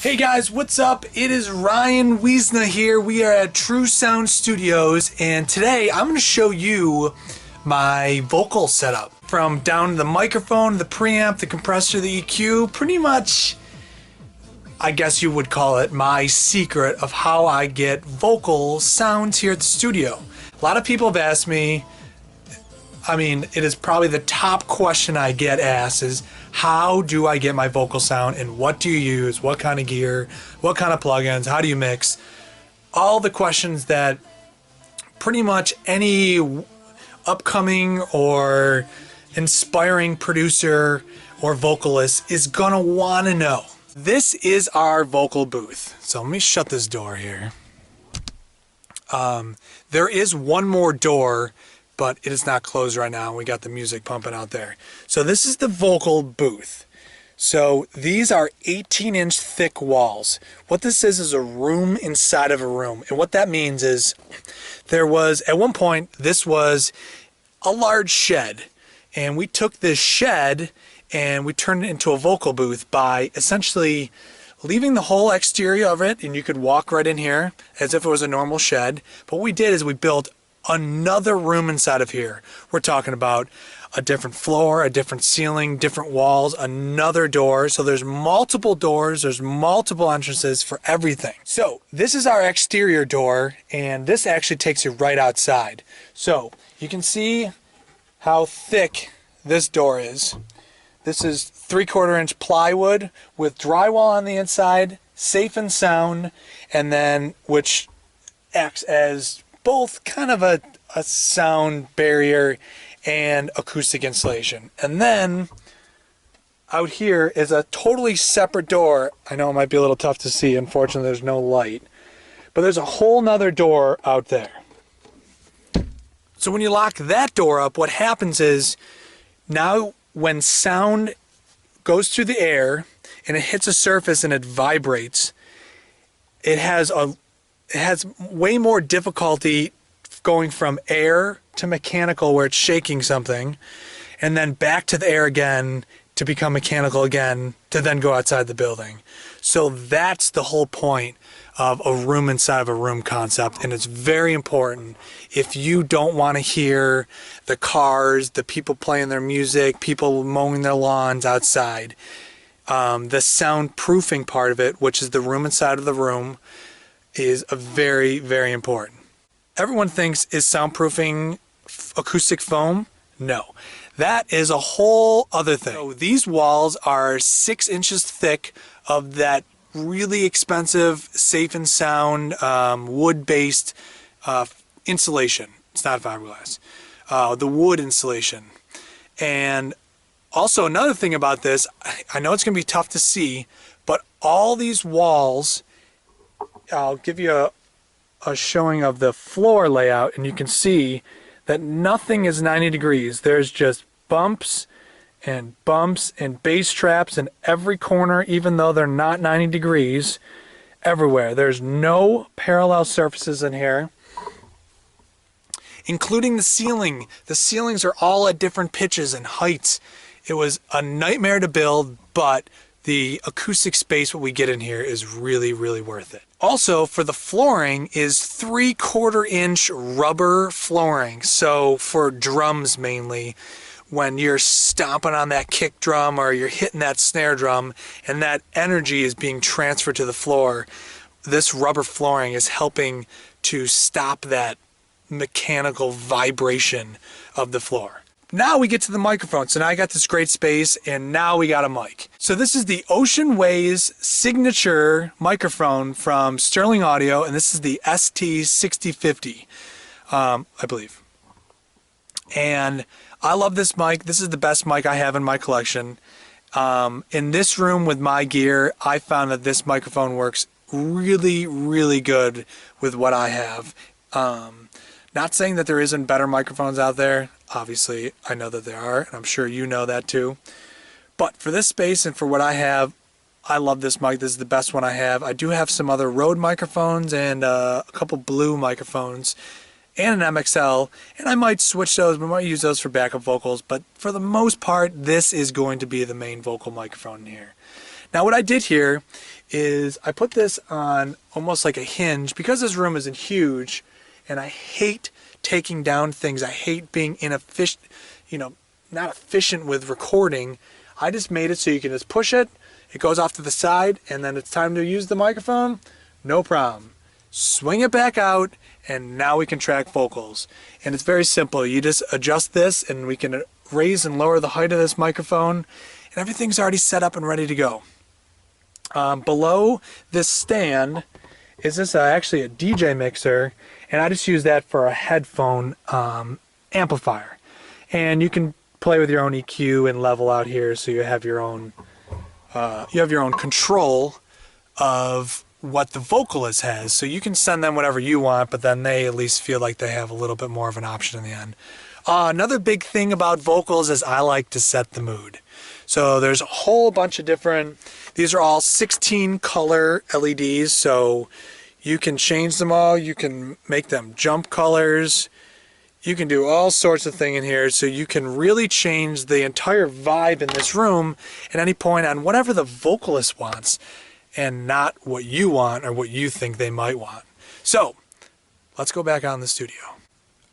Hey guys, what's up? It is Ryan Wiesner here. We are at True Sound Studios, and today I'm going to show you my vocal setup. From down to the microphone, the preamp, the compressor, the EQ, pretty much, I guess you would call it my secret of how I get vocal sounds here at the studio. A lot of people have asked me, it is probably the top question I get asked is, how do I get my vocal sound and what do you use? What kind of gear? What kind of plugins? How do you mix? All the questions that pretty much any upcoming or inspiring producer or vocalist is gonna want to know. This is our vocal booth. So let me shut this door here. There is one more door, but it is not closed right now. We got the music pumping out there. So this is the vocal booth. So these are 18-inch thick walls. What this is a room inside of a room. And what that means is there was, at one point, this was a large shed. And we took this shed and we turned it into a vocal booth by essentially leaving the whole exterior of it, and you could walk right in here as if it was a normal shed. But what we did is we built another room inside of here. We're talking about a different floor, a different ceiling, different walls, another door. So there's multiple doors, there's multiple entrances for everything. So this is our exterior door, and this actually takes you right outside. So you can see how thick this door is. This is 3/4 inch plywood with drywall on the inside, safe and sound, and then which acts as both kind of a sound barrier and acoustic insulation. And then out here is a totally separate door. I know it might be a little tough to see, unfortunately there's no light, but there's a whole nother door out there. So when you lock that door up, what happens is now when sound goes through the air and it hits a surface and it vibrates, it has way more difficulty going from air to mechanical where it's shaking something, and then back to the air again to become mechanical again to then go outside the building. So that's the whole point of a room inside of a room concept, and it's very important. If you don't want to hear the cars, the people playing their music, people mowing their lawns outside, the soundproofing part of it, which is the room inside of the room, is a very, very important. Everyone thinks, is soundproofing acoustic foam? No. That is a whole other thing. So these walls are 6 inches thick of that really expensive, safe and sound, wood-based insulation. It's not fiberglass. The wood insulation. And also another thing about this, I know it's going to be tough to see, but all these walls, I'll give you a showing of the floor layout, and you can see that nothing is 90 degrees. There's just bumps and bass traps in every corner, even though they're not 90 degrees, everywhere. There's no parallel surfaces in here, including the ceiling. The ceilings are all at different pitches and heights. It was a nightmare to build, but the acoustic space what we get in here is really, really worth it. Also, for the flooring is 3/4 inch rubber flooring. So for drums mainly, when you're stomping on that kick drum or you're hitting that snare drum and that energy is being transferred to the floor, this rubber flooring is helping to stop that mechanical vibration of the floor. Now we get to the microphone. So now I got this great space, and now we got a mic. So this is the Ocean Ways signature microphone from Sterling Audio, and this is the ST6050, I believe. And I love this mic. This is the best mic I have in my collection. In this room with my gear, I found that this microphone works really, really good with what I have. Not saying that there isn't better microphones out there. Obviously, I know that there are, and I'm sure you know that too. But for this space and for what I have, I love this mic. This is the best one I have. I do have some other Rode microphones and a couple Blue microphones and an MXL, and I might switch those, but I might use those for backup vocals. But for the most part, this is going to be the main vocal microphone in here. Now what I did here is I put this on almost like a hinge because this room isn't huge, and I hate taking down things. I hate being inefficient, not efficient with recording. I just made it so you can just push it, it goes off to the side, and then it's time to use the microphone, no problem. Swing it back out, and now we can track vocals. And it's very simple. You just adjust this, and we can raise and lower the height of this microphone, and everything's already set up and ready to go. Below this stand is this actually a DJ mixer, and I just use that for a headphone amplifier. And you can play with your own EQ and level out here, so you have your own control of what the vocalist has. So you can send them whatever you want, but then they at least feel like they have a little bit more of an option in the end. Another big thing about vocals is I like to set the mood. So there's a whole bunch of different, these are all 16 color LEDs, so you can change them all, you can make them jump colors, you can do all sorts of things in here, so you can really change the entire vibe in this room at any point on whatever the vocalist wants, and not what you want or what you think they might want. So let's go back out in the studio.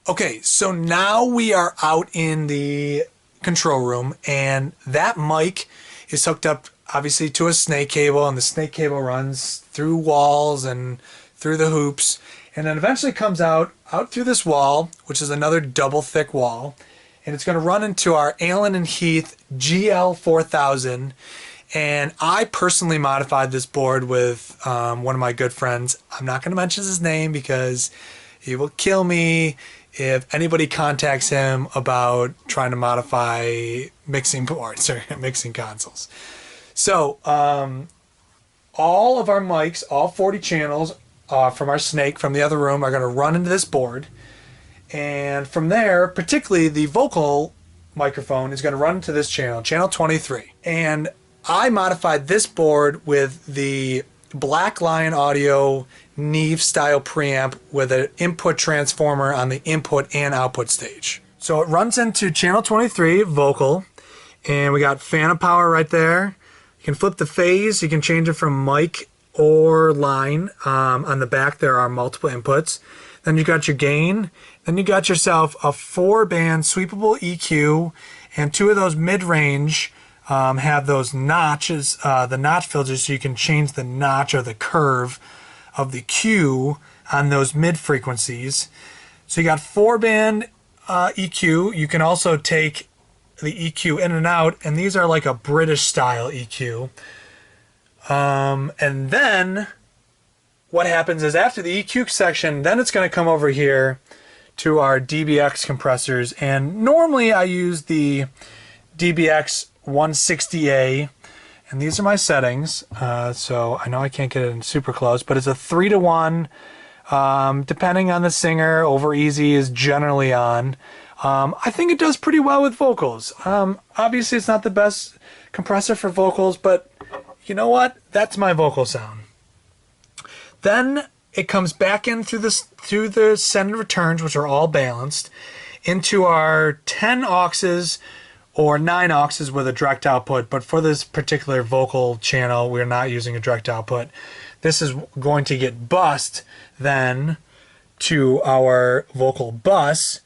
Okay, so now we are out in the control room, and that mic is hooked up obviously to a snake cable, and the snake cable runs through walls and through the hoops, and then eventually comes out through this wall, which is another double thick wall, and it's going to run into our Allen & Heath GL4000. And I personally modified this board with one of my good friends. I'm not going to mention his name because he will kill me if anybody contacts him about trying to modify mixing boards or mixing consoles. So all of our mics, all 40 channels from our snake from the other room are going to run into this board. And from there, particularly the vocal microphone is going to run into this channel, channel 23. And I modified this board with the Black Lion Audio Neve style preamp with an input transformer on the input and output stage. So it runs into channel 23 vocal, and we got phantom power right there. You can flip the phase, you can change it from mic or line. On the back there are multiple inputs. Then you got your gain. Then you got yourself a 4-band sweepable EQ, and 2 of those mid-range have those notches, the notch filters, so you can change the notch or the curve of the Q on those mid frequencies. So you got 4-band EQ. You can also take the EQ in and out, and these are like a British style EQ. And then what happens is after the EQ section, then it's going to come over here to our DBX compressors, and normally I use the DBX 160A, and these are my settings. So I know I can't get it in super close, but it's a 3-to-1. Depending on the singer, over easy is generally on. I think it does pretty well with vocals. Obviously it's not the best compressor for vocals, but you know what? That's my vocal sound. Then it comes back in through the send and returns, which are all balanced, into our 10 auxes or 9 auxes with a direct output. But for this particular vocal channel, we're not using a direct output. This is going to get bussed then to our vocal bus,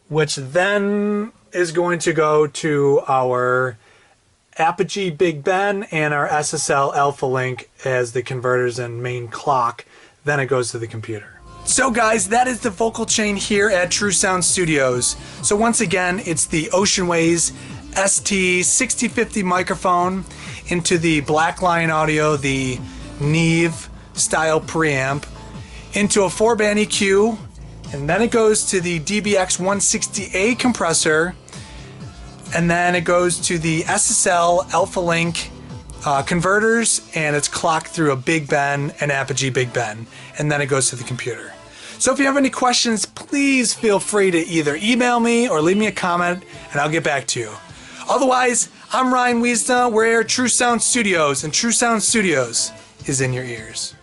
which then is going to go to our Apogee Big Ben and our SSL Alpha Link as the converters and main clock. Then it goes to the computer. So guys, that is the vocal chain here at True Sound Studios. So once again, it's the Oceanways ST6050 microphone into the Black Lion Audio, the Neve style preamp, into a 4-band EQ, and then it goes to the DBX 160A compressor, and then it goes to the SSL Alpha Link converters, and it's clocked through a Big Ben and Apogee Big Ben, and then it goes to the computer. So if you have any questions, please feel free to either email me or leave me a comment, and I'll get back to you. Otherwise, I'm Ryan Wiesna. We're at True Sound Studios, and True Sound Studios is in your ears.